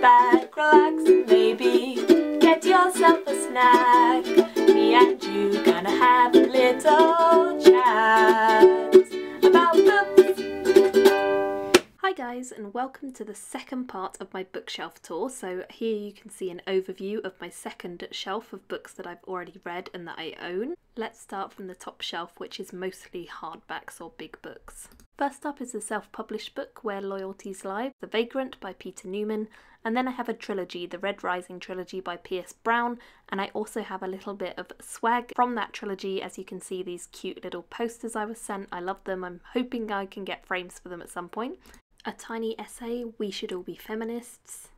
back, relax, and maybe get yourself a snack. Me and you gonna have a little chat about books. Hi guys, and welcome to the second part of my bookshelf tour. So here you can see an overview of my second shelf of books that I've already read and that I own. Let's start from the top shelf, which is mostly hardbacks or big books. First up is a self-published book, Where Loyalties Lie, The Vagrant by Peter Newman, and then I have a trilogy, the Red Rising trilogy by Pierce Brown, and I also have a little bit of swag from that trilogy. As you can see, these cute little posters I was sent. I love them. I'm hoping I can get frames for them at some point. A tiny essay, We Should All Be Feminists.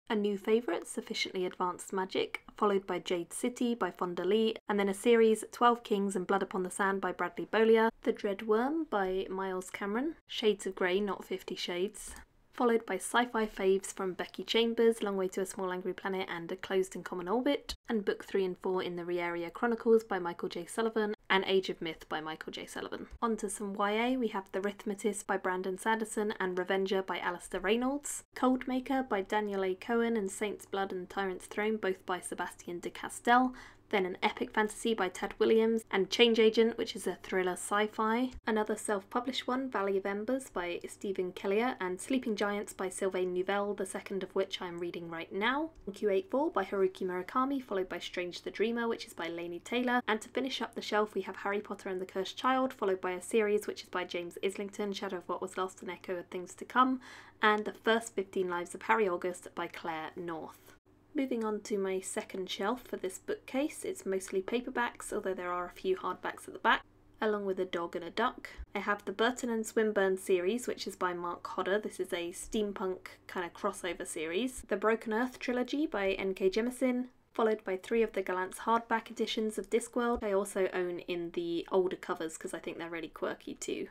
A new favourite, Sufficiently Advanced Magic, followed by Jade City by Fonda Lee, and then a series, 12 Kings and Blood Upon the Sand by Bradley Beaulieu, The Dread Worm by Miles Cameron, Shades of Grey, not 50 Shades, followed by sci-fi faves from Becky Chambers, Long Way to a Small Angry Planet and A Closed and Common Orbit, and book 3 and 4 in the Re-Area Chronicles by Michael J. Sullivan, and Age of Myth by Michael J. Sullivan. On to some YA, we have The Rhythmatist by Brandon Sanderson and Revenger by Alistair Reynolds, Coldmaker by Daniel A. Cohen and Saint's Blood and Tyrant's Throne, both by Sebastian de Castell, then an epic fantasy by Tad Williams, and Change Agent, which is a thriller sci-fi. Another self-published one, Valley of Embers by Stephen Kellier, and Sleeping Giants by Sylvain Nouvelle, the second of which I am reading right now. Q84 by Haruki Murakami, followed by Strange the Dreamer, which is by Laini Taylor. And to finish up the shelf, we have Harry Potter and the Cursed Child, followed by a series which is by James Islington, Shadow of What Was Lost and Echo of Things to Come, and The First 15 Lives of Harry August by Claire North. Moving on to my second shelf for this bookcase, it's mostly paperbacks, although there are a few hardbacks at the back, along with a dog and a duck. I have the Burton and Swinburne series, which is by Mark Hodder. This is a steampunk kind of crossover series. The Broken Earth trilogy by N.K. Jemisin, followed by 3 of the Gallant's hardback editions of Discworld. I also own in the older covers because I think they're really quirky too.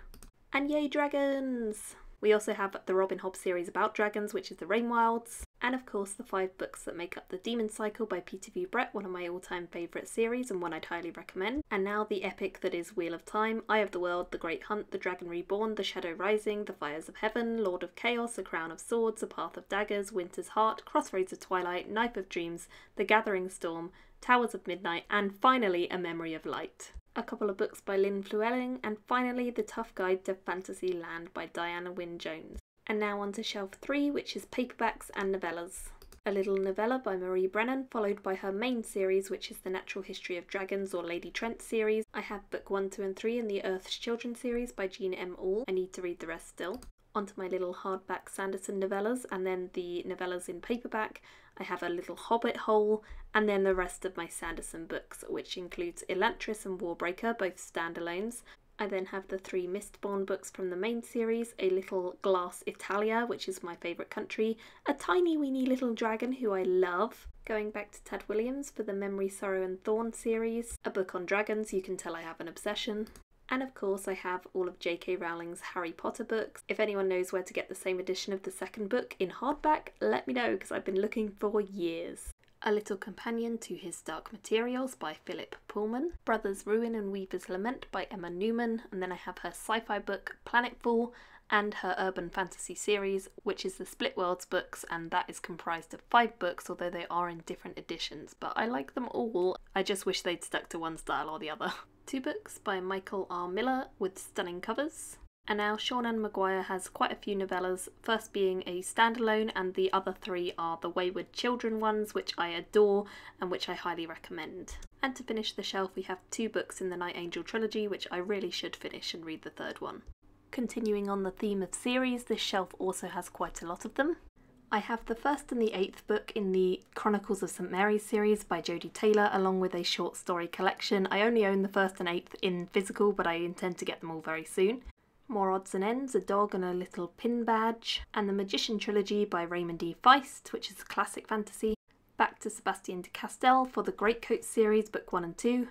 And yay, dragons! We also have the Robin Hobb series about dragons, which is The Rainwilds, and of course the 5 books that make up the Demon Cycle by Peter V. Brett, one of my all-time favourite series and one I'd highly recommend. And now the epic that is Wheel of Time, Eye of the World, The Great Hunt, The Dragon Reborn, The Shadow Rising, The Fires of Heaven, Lord of Chaos, A Crown of Swords, A Path of Daggers, Winter's Heart, Crossroads of Twilight, Knife of Dreams, The Gathering Storm, Towers of Midnight, and finally A Memory of Light. A couple of books by Lynn Fluelling, and finally The Tough Guide to Fantasy Land by Diana Wynne Jones. And now on to shelf 3, which is paperbacks and novellas. A little novella by Marie Brennan, followed by her main series, which is the Natural History of Dragons or Lady Trent series. I have book 1, 2 and 3 in the Earth's Children series by Jean M. Auel. I need to read the rest still. Onto my little hardback Sanderson novellas, and then the novellas in paperback. I have a little Hobbit hole, and then the rest of my Sanderson books, which includes Elantris and Warbreaker, both standalones. I then have the 3 Mistborn books from the main series, a little Glass Italia, which is my favourite country, a tiny weeny little dragon who I love, going back to Tad Williams for the Memory, Sorrow and Thorn series, a book on dragons, you can tell I have an obsession. And of course I have all of J.K. Rowling's Harry Potter books. If anyone knows where to get the same edition of the second book in hardback, let me know because I've been looking for years. A Little Companion to His Dark Materials by Philip Pullman, Brothers Ruin and Weaver's Lament by Emma Newman, and then I have her sci-fi book Planetfall and her urban fantasy series, which is the Split Worlds books, and that is comprised of 5 books, although they are in different editions, but I like them all. I just wish they'd stuck to one style or the other. 2 books by Michael R. Miller with stunning covers. And now Seanan Maguire has quite a few novellas, first being a standalone, and the other 3 are the Wayward Children ones, which I adore and which I highly recommend. And to finish the shelf we have 2 books in the Night Angel trilogy, which I really should finish and read the 3rd one. Continuing on the theme of series, this shelf also has quite a lot of them. I have the 1st and the 8th book in the Chronicles of St Mary's series by Jodie Taylor, along with a short story collection. I only own the 1st and 8th in physical, but I intend to get them all very soon. More Odds and Ends, a dog and a little pin badge, and the Magician trilogy by Raymond E. Feist, which is a classic fantasy. Back to Sebastian de Castell for the Greatcoat series, book 1 and 2.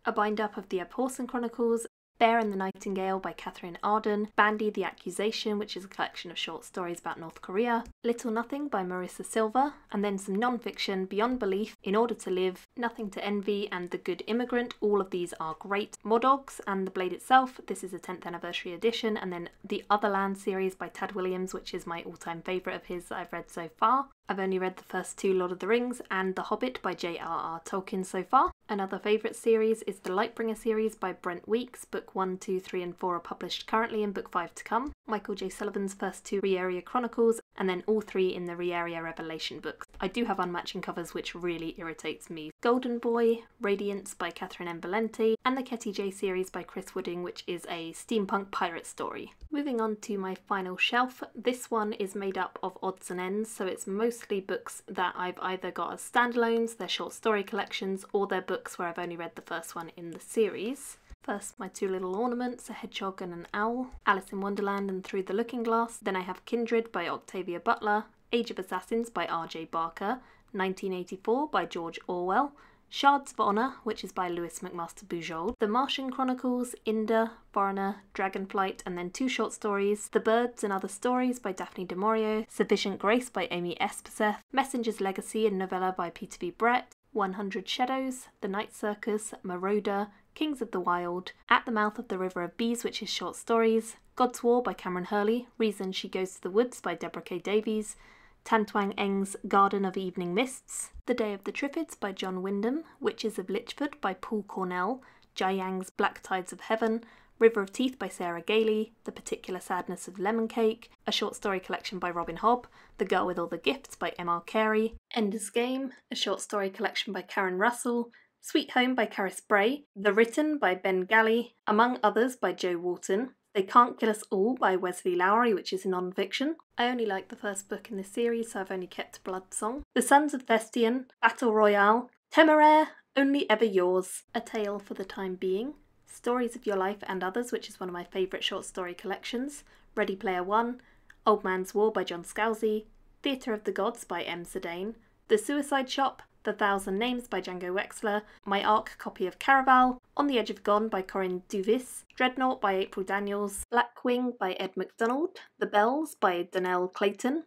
A bind-up of the Abhorsen Chronicles, Bear and the Nightingale by Catherine Arden, Bandy the Accusation, which is a collection of short stories about North Korea, Little Nothing by Marissa Silva, and then some non-fiction, Beyond Belief, In Order to Live, Nothing to Envy, and The Good Immigrant. All of these are great. More Dogs and The Blade Itself, this is a 10th anniversary edition, and then the Otherland series by Tad Williams, which is my all-time favourite of his that I've read so far. I've only read the first 2 Lord of the Rings and The Hobbit by J.R.R. Tolkien so far. Another favourite series is the Lightbringer series by Brent Weeks. Book 1, 2, 3 and 4 are published currently and book 5 to come. Michael J. Sullivan's first 2 Rieria Chronicles and then all 3 in the Rieria Revelation books. I do have unmatching covers which really irritates me. Golden Boy, Radiance by Catherine M. Valente and the Ketty J series by Chris Wooding, which is a steampunk pirate story. Moving on to my final shelf, this one is made up of odds and ends, so it's mostly books that I've either got as standalones, they're short story collections, or they're books where I've only read the first one in the series. First, my 2 little ornaments, a hedgehog and an owl, Alice in Wonderland and Through the Looking Glass. Then I have Kindred by Octavia Butler, Age of Assassins by R.J. Barker, 1984 by George Orwell, Shards of Honour, which is by Lewis McMaster Bujold, The Martian Chronicles, Inda, Foreigner, Dragonflight, and then 2 short stories, The Birds and Other Stories by Daphne du Maurier, Sufficient Grace by Amy Espeseth, Messenger's Legacy, a novella by Peter V. Brett, 100 Shadows, The Night Circus, Marauder, Kings of the Wild, At the Mouth of the River of Bees, which is short stories, God's War by Cameron Hurley, Reason She Goes to the Woods by Deborah K. Davies, Tan Twang Eng's Garden of Evening Mists, The Day of the Triffids by John Wyndham, Witches of Lichford by Paul Cornell, Jai Yang's Black Tides of Heaven, River of Teeth by Sarah Gailey, The Particular Sadness of Lemon Cake, a short story collection by Robin Hobb, The Girl with All the Gifts by M.R. Carey, Ender's Game, a short story collection by Karen Russell, Sweet Home by Caris Bray, The Written by Ben Galley, Among Others by Joe Walton, They Can't Kill Us All by Wesley Lowery, which is non-fiction. I only like the first book in this series, so I've only kept Blood Song. The Sons of Thestian, Battle Royale, Temeraire, Only Ever Yours, A Tale for the Time Being, Stories of Your Life and Others, which is one of my favourite short story collections, Ready Player One, Old Man's War by John Scalzi, Theatre of the Gods by M. Sedaine, The Suicide Shop, The Thousand Names by Django Wexler, My Ark copy of Caraval, On the Edge of Gone by Corinne Duvis, Dreadnought by April Daniels, Blackwing by Ed MacDonald, The Bells by Donnell Clayton,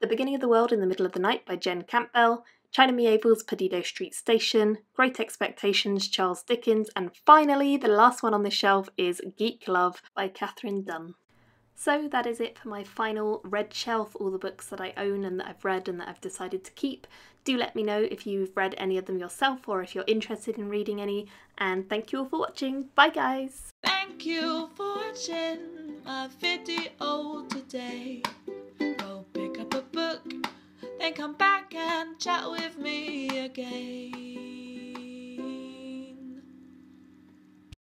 The Beginning of the World in the Middle of the Night by Jen Campbell, China Mieville's Perdido Street Station, Great Expectations, Charles Dickens, and finally, the last one on this shelf is Geek Love by Catherine Dunn. So that is it for my final red shelf, all the books that I own and that I've read and that I've decided to keep. Do let me know if you've read any of them yourself or if you're interested in reading any, and thank you all for watching. Bye guys! Thank you for watching my video today. Go pick up a book, then come back and chat with me again.